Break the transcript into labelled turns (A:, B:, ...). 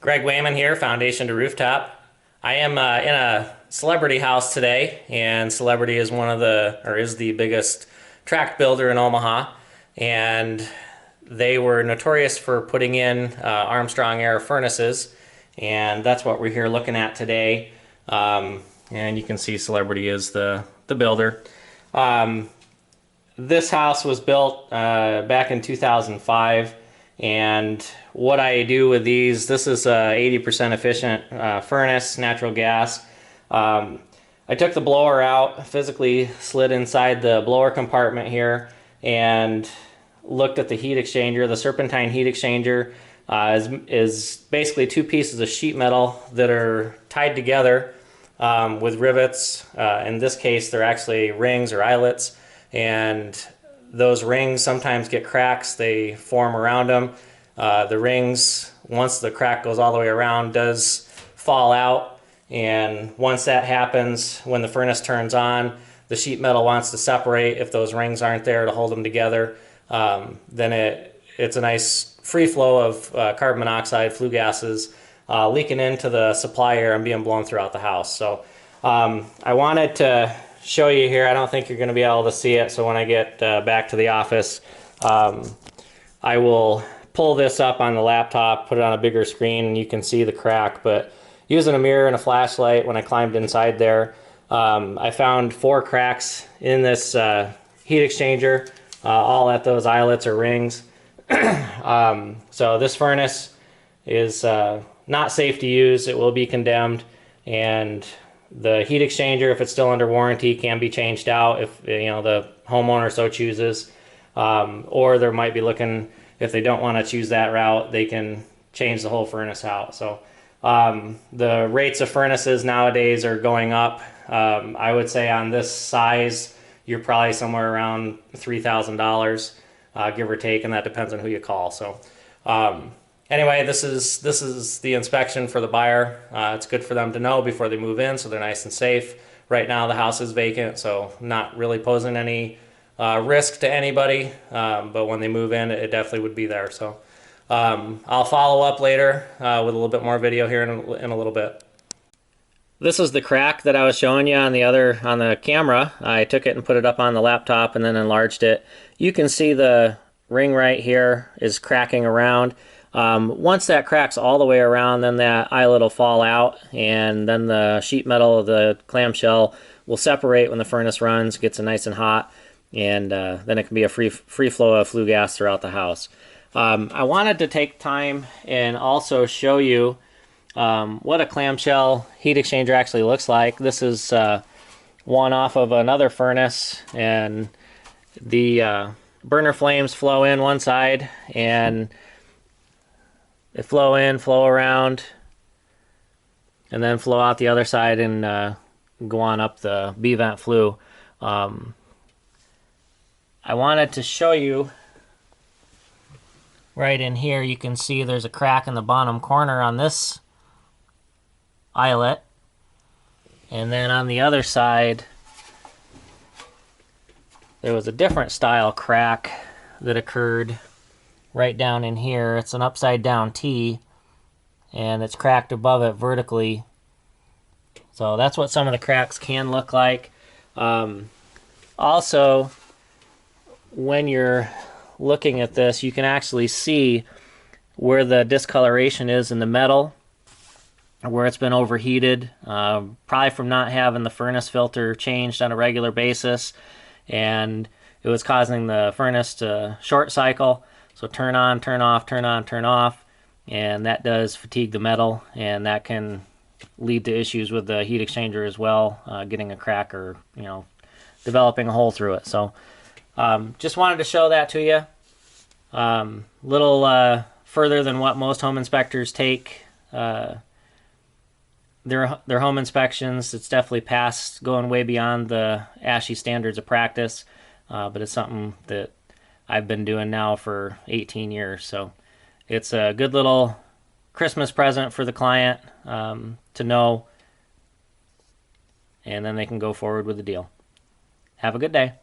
A: Greg Wayman here, Foundation to Rooftop. I am in a Celebrity house today, and Celebrity is is the biggest tract builder in Omaha, and they were notorious for putting in Armstrong Air furnaces, and that's what we're here looking at today. And you can see Celebrity is the builder. Um, this house was built back in 2005. And what I do with these, this is a 80% efficient furnace, natural gas. I took the blower out, physically slid inside the blower compartment here, and looked at the heat exchanger. The serpentine heat exchanger is basically two pieces of sheet metal that are tied together with rivets. In this case, they're actually rings or eyelets, and those rings sometimes get cracks. They form around them. The rings, once the crack goes all the way around, does fall out. And once that happens, when the furnace turns on, the sheet metal wants to separate. If those rings aren't there to hold them together, then it's a nice free flow of carbon monoxide, flue gases leaking into the supply air and being blown throughout the house. So I wanted to show you here. I don't think you're going to be able to see it, so when I get back to the office, I will pull this up on the laptop, put it on a bigger screen, and you can see the crack. But using a mirror and a flashlight, when I climbed inside there, I found 4 cracks in this heat exchanger, all at those eyelets or rings. So this furnace is not safe to use. It will be condemned, and the heat exchanger, if it's still under warranty, can be changed out if the homeowner so chooses. Or they might be looking, if they don't want to choose that route, they can change the whole furnace out. So the rates of furnaces nowadays are going up. I would say on this size, you're probably somewhere around $3,000, give or take, and that depends on who you call. So anyway, this is the inspection for the buyer. It's good for them to know before they move in, so they're nice and safe. Right now the house is vacant, so not really posing any risk to anybody, but when they move in, it definitely would be there. So I'll follow up later with a little bit more video here in a little bit. This is the crack that I was showing you on the camera. I took it and put it up on the laptop and then enlarged it. You can see the ring right here is cracking around. Once that cracks all the way around, then that eyelet will fall out, and then the sheet metal of the clamshell will separate when the furnace runs, gets it nice and hot, and then it can be a free flow of flue gas throughout the house. I wanted to take time and also show you what a clamshell heat exchanger actually looks like. This is one off of another furnace, and the burner flames flow in one side, and they flow in, flow around, and then flow out the other side and go on up the B-vent flue. I wanted to show you right in here. You can see there's a crack in the bottom corner on this eyelet, and then on the other side there was a different style crack that occurred right down in here. It's an upside down T, and it's cracked above it vertically. So that's what some of the cracks can look like. Also, when you're looking at this, you can actually see where the discoloration is in the metal, where it's been overheated, probably from not having the furnace filter changed on a regular basis, and it was causing the furnace to short cycle. So turn on, turn off, turn on, turn off, and that does fatigue the metal, and that can lead to issues with the heat exchanger as well, getting a crack or developing a hole through it. So just wanted to show that to you. Little further than what most home inspectors take their home inspections. It's definitely past going way beyond the ASHI standards of practice, but it's something that I've been doing now for 18 years. So it's a good little Christmas present for the client to know, and then they can go forward with the deal. Have a good day.